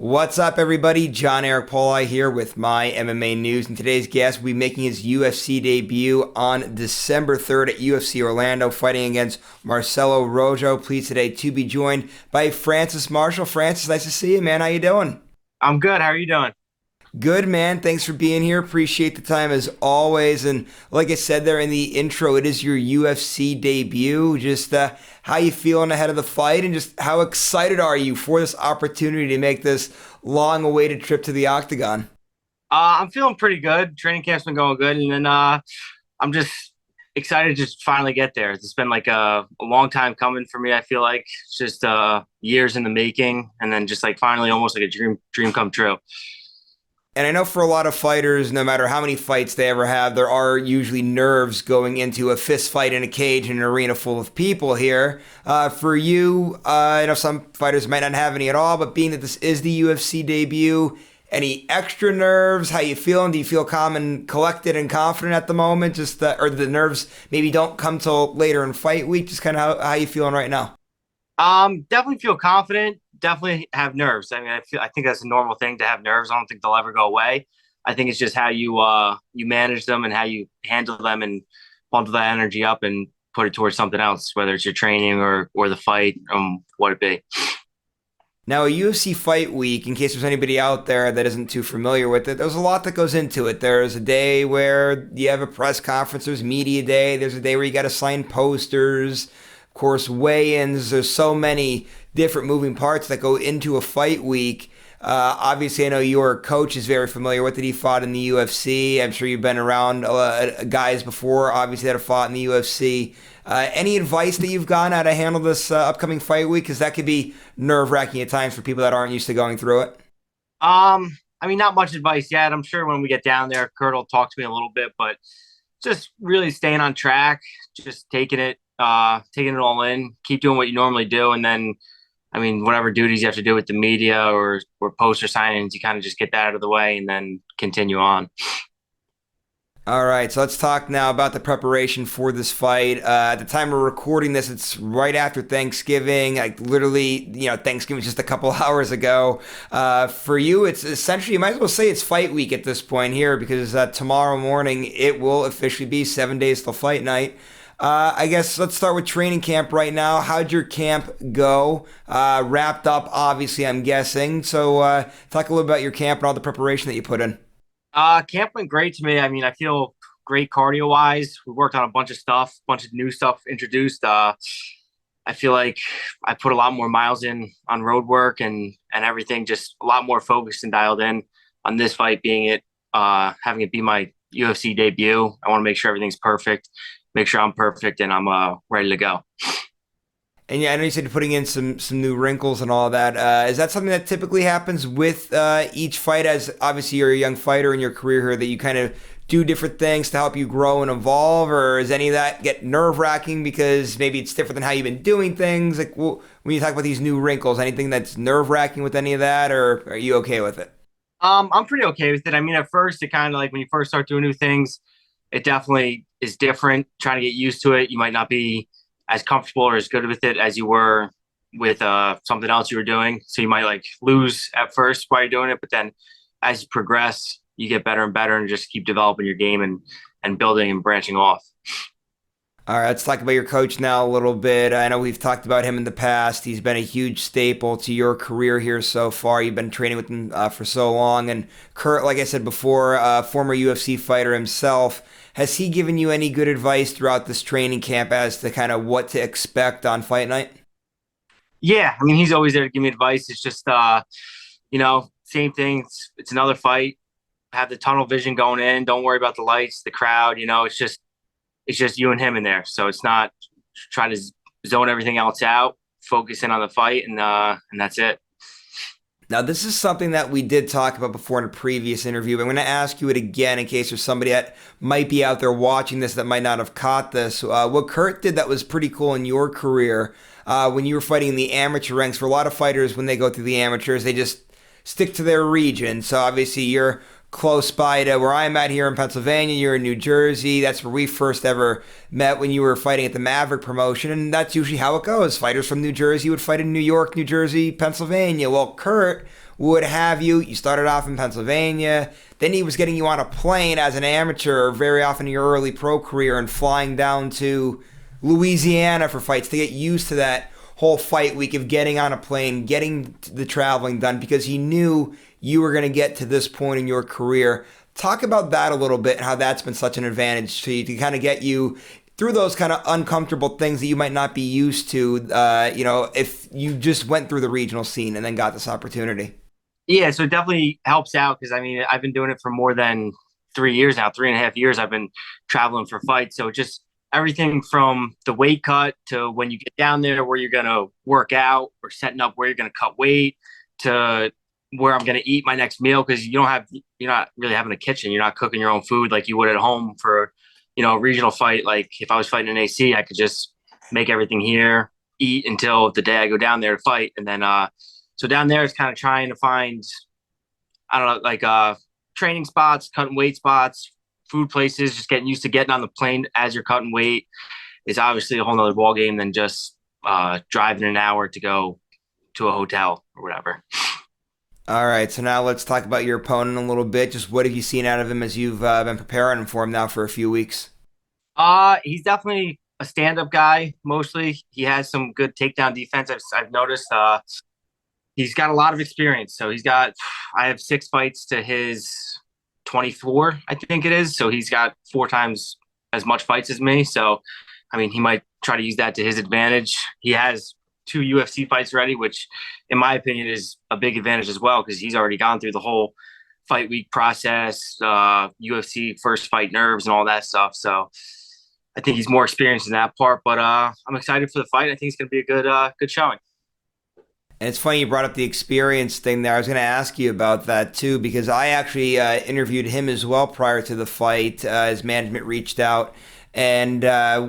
What's up, everybody? John Eric Poli here with My MMA News, and today's guest will be making his UFC debut on December 3rd at UFC Orlando, fighting against Marcelo Rojo. Pleased today to be joined by Francis Marshall. Francis, nice to see you, man. How you doing? I'm good. How are you doing? Good, man. Thanks for being here. Appreciate the time as always. And like I said there in the intro, it is your UFC debut. Just how you feeling ahead of the fight, and just how excited are you for this opportunity to make this long-awaited trip to the octagon? I'm feeling pretty good. Training camp's been going good, and then I'm just excited to just finally get there. It's been like a long time coming for me. I feel like it's just years in the making, and then just like finally, almost like a dream come true. And I know for a lot of fighters, no matter how many fights they ever have, there are usually nerves going into a fist fight in a cage in an arena full of people here. For you, I know some fighters might not have any at all, but being that this is the UFC debut, any extra nerves? How you feeling? Do you feel calm and collected and confident at the moment? Or the nerves maybe don't come till later in fight week? Just kind of how you feeling right now? Definitely feel confident. Definitely have nerves. I mean, I think that's a normal thing to have nerves. I don't think they'll ever go away. I think it's just how you manage them and how you handle them and bundle that energy up and put it towards something else, whether it's your training or the fight, what it be. Now, a UFC fight week, in case there's anybody out there that isn't too familiar with it, there's a lot that goes into it. There's a day where you have a press conference, there's media day, there's a day where you got to sign posters, of course, weigh-ins. There's so many different moving parts that go into a fight week. Obviously, I know your coach is very familiar with it. He fought in the UFC. I'm sure you've been around guys before, obviously, that have fought in the UFC. Any advice that you've gotten how to handle this upcoming fight week? Because that could be nerve-wracking at times for people that aren't used to going through it. I mean, not much advice yet. I'm sure when we get down there, Kurt will talk to me a little bit, but just really staying on track, just taking it all in, keep doing what you normally do, and then I mean, whatever duties you have to do with the media or poster signings, you kind of just get that out of the way and then continue on. All right, so let's talk now about the preparation for this fight. At the time we're recording this, it's right after Thanksgiving. Like literally, Thanksgiving was just a couple hours ago. For you, it's essentially, you might as well say it's fight week at this point here, because tomorrow morning it will officially be 7 days till fight night. I guess let's start with training camp right now. How'd your camp go? Wrapped up, obviously, I'm guessing. So talk a little about your camp and all the preparation that you put in. Camp went great to me. I mean, I feel great cardio wise. We worked on a bunch of stuff, bunch of new stuff introduced. I feel like I put a lot more miles in on road work and everything, just a lot more focused and dialed in on this fight being having it be my UFC debut. I want to make sure everything's perfect, make sure I'm perfect, and I'm ready to go. And yeah, I know you said you're putting in some new wrinkles and all that. Is that something that typically happens with each fight? As obviously you're a young fighter in your career here, that you kind of do different things to help you grow and evolve, or is any of that get nerve wracking because maybe it's different than how you've been doing things? Like, well, when you talk about these new wrinkles, anything that's nerve wracking with any of that, or are you okay with it? I'm pretty okay with it. I mean, at first, it kind of like when you first start doing new things, it definitely is different. Trying to get used to it, you might not be as comfortable or as good with it as you were with something else you were doing. So you might like lose at first while you're doing it, but then as you progress, you get better and better and just keep developing your game and building and branching off. All right, let's talk about your coach now a little bit. I know we've talked about him in the past. He's been a huge staple to your career here so far. You've been training with him for so long. And Kurt, like I said before, former UFC fighter himself, has he given you any good advice throughout this training camp as to kind of what to expect on fight night? Yeah, I mean, he's always there to give me advice. It's just, same thing. It's another fight. Have the tunnel vision going in. Don't worry about the lights, the crowd. It's just you and him in there. So it's not trying to zone everything else out, focus in on the fight, and that's it. Now, this is something that we did talk about before in a previous interview, but I'm going to ask you it again in case there's somebody that might be out there watching this that might not have caught this. What Kurt did that was pretty cool in your career when you were fighting in the amateur ranks. For a lot of fighters, when they go through the amateurs, they just stick to their region. So obviously you're close by to where I'm at here in Pennsylvania. You're in New Jersey. That's where we first ever met when you were fighting at the Maverick promotion. And that's usually how it goes. Fighters from New Jersey would fight in New York, New Jersey, Pennsylvania. Well, Kurt what have you. You started off in Pennsylvania. Then he was getting you on a plane as an amateur, very often in your early pro career, and flying down to Louisiana for fights to get used to that whole fight week of getting on a plane, getting the traveling done because he knew you were going to get to this point in your career. Talk about that a little bit and how that's been such an advantage to you to kind of get you through those kind of uncomfortable things that you might not be used to, if you just went through the regional scene and then got this opportunity. Yeah, so it definitely helps out because I've been doing it for more than 3 years now, 3.5 years. I've been traveling for fights. So just everything from the weight cut to when you get down there, where you're going to work out or setting up where you're going to cut weight to where I'm going to eat my next meal because you're not really having a kitchen. You're not cooking your own food like you would at home for, a regional fight. Like if I was fighting in AC, I could just make everything here, eat until the day I go down there to fight. And then, so down there is kind of trying to find, I don't know, like training spots, cutting weight spots, food places, just getting used to getting on the plane as you're cutting weight is obviously a whole nother ball game than just driving an hour to go to a hotel or whatever. All right, so now let's talk about your opponent a little bit. Just what have you seen out of him as you've been preparing for him now for a few weeks? He's definitely a stand-up guy. Mostly, he has some good takedown defense. I've noticed. He's got a lot of experience. So I have 6 fights to his 24, I think it is. So he's got 4 times as much fights as me. So, I mean, he might try to use that to his advantage. He has 2 UFC fights ready, which, in my opinion, is a big advantage as well because he's already gone through the whole fight week process, UFC first fight nerves, and all that stuff. So, I think he's more experienced in that part. But I'm excited for the fight. I think it's going to be a good showing. And it's funny you brought up the experience thing there. I was going to ask you about that too, because I actually interviewed him as well prior to the fight. His management reached out. And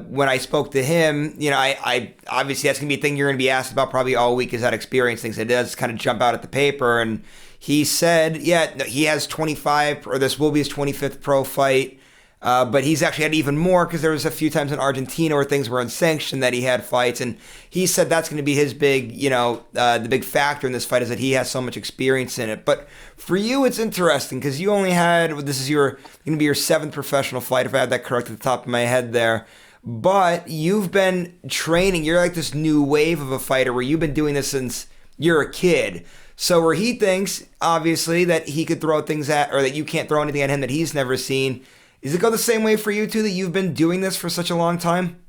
when I spoke to him, I obviously that's going to be a thing you're going to be asked about probably all week is that experience thing. So it does kind of jump out at the paper. And he said, yeah, no, he has 25, or this will be his 25th pro fight. But he's actually had even more because there was a few times in Argentina where things were unsanctioned that he had fights, and he said that's going to be his big, the big factor in this fight is that he has so much experience in it. But for you, it's interesting because you only had this is going to be your 7th professional fight if I had that correct at the top of my head there. But you've been training. You're like this new wave of a fighter where you've been doing this since you're a kid. So where he thinks obviously that he could throw things at, or that you can't throw anything at him that he's never seen. Does it go the same way for you too that you've been doing this for such a long time?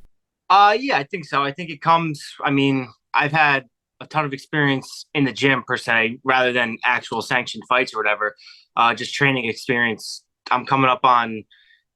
Yeah, I think so. I think it comes. I mean, I've had a ton of experience in the gym per se, rather than actual sanctioned fights or whatever. Just training experience. I'm coming up on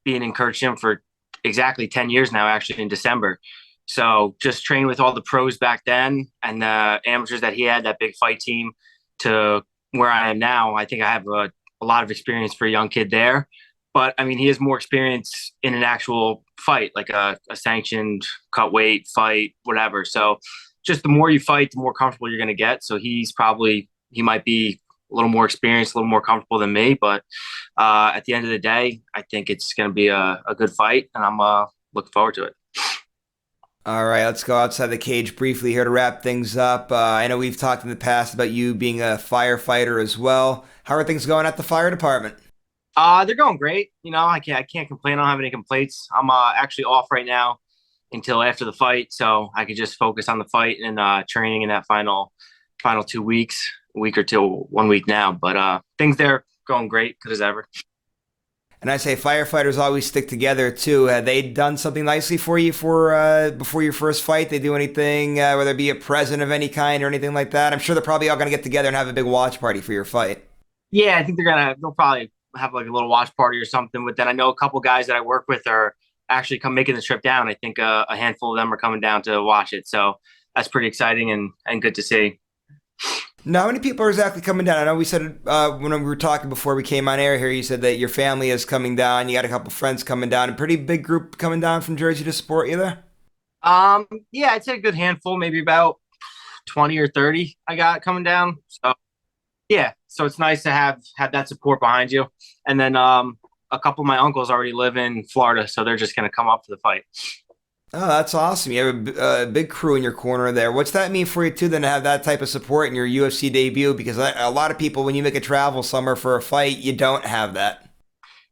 being in Kurt's gym for exactly 10 years now, actually in December. So just trained with all the pros back then and the amateurs that he had, that big fight team, to where I am now. I think I have a lot of experience for a young kid there. But I mean, he has more experience in an actual fight, like a sanctioned cut weight fight, whatever. So just the more you fight, the more comfortable you're going to get. So he might be a little more experienced, a little more comfortable than me. But at the end of the day, I think it's going to be a good fight, and I'm looking forward to it. All right, let's go outside the cage briefly here to wrap things up. I know we've talked in the past about you being a firefighter as well. How are things going at the fire department? They're going great. I can't complain. I don't have any complaints. I'm actually off right now until after the fight, so I could just focus on the fight and training in that final 2 weeks, a week or two, 1 week now. But things there going great, good as ever. And I say firefighters always stick together too. Have they done something nicely for you for before your first fight? They do anything, whether it be a present of any kind or anything like that? I'm sure they're probably all going to get together and have a big watch party for your fight. Yeah, I think they'll probably have like a little watch party or something. But then I know a couple guys that I work with are actually come making the trip down. I think a handful of them are coming down to watch it. So that's pretty exciting and good to see. Now, how many people are exactly coming down? I know we said when we were talking before we came on air here, you said that your family is coming down. You got a couple friends coming down. A pretty big group coming down from Jersey to support you there? Yeah, I'd say a good handful, maybe about 20 or 30 I got coming down. So yeah, so it's nice to have that support behind you. And then a couple of my uncles already live in Florida, so they're just gonna come up for the fight. Oh, that's awesome. You have a big crew in your corner there. What's that mean for you too, then to have that type of support in your UFC debut? Because a lot of people, when you make a travel somewhere for a fight, you don't have that.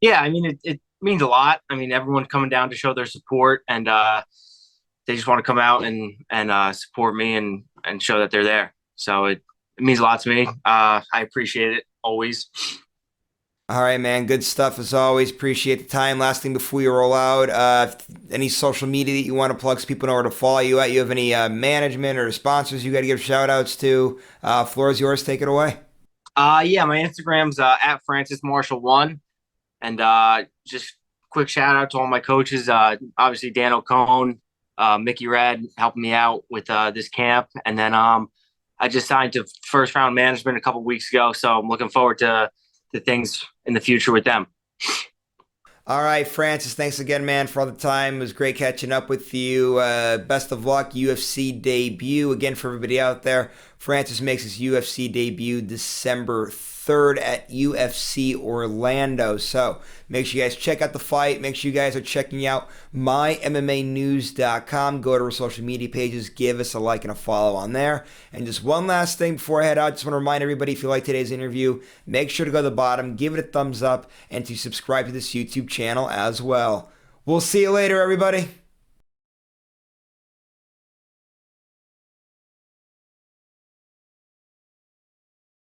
Yeah, I mean it means a lot. I mean everyone coming down to show their support and they just want to come out and support me and show that they're there. So it means a lot to me. I appreciate it always. All right, man. Good stuff as always. Appreciate the time. Last thing before you roll out, any social media that you want to plug so people know where to follow you at? You have any management or sponsors you got to give shout outs to? Floor is yours. Take it away. Yeah, my Instagram's at Francis Marshall one, and just quick shout out to all my coaches. Obviously Dan O'Cone, Mickey Red helping me out with this camp, and then I just signed to first round management a couple weeks ago, so I'm looking forward to things in the future with them. All right, Francis, thanks again, man, for all the time. It was great catching up with you. Best of luck, UFC debut. Again, for everybody out there, Francis makes his UFC debut December 3rd at UFC Orlando. So make sure you guys check out the fight. Make sure you guys are checking out MyMMANews.com. Go to our social media pages. Give us a like and a follow on there. And just one last thing before I head out, just want to remind everybody, if you like today's interview, make sure to go to the bottom, give it a thumbs up, and to subscribe to this YouTube channel as well. We'll see you later, everybody.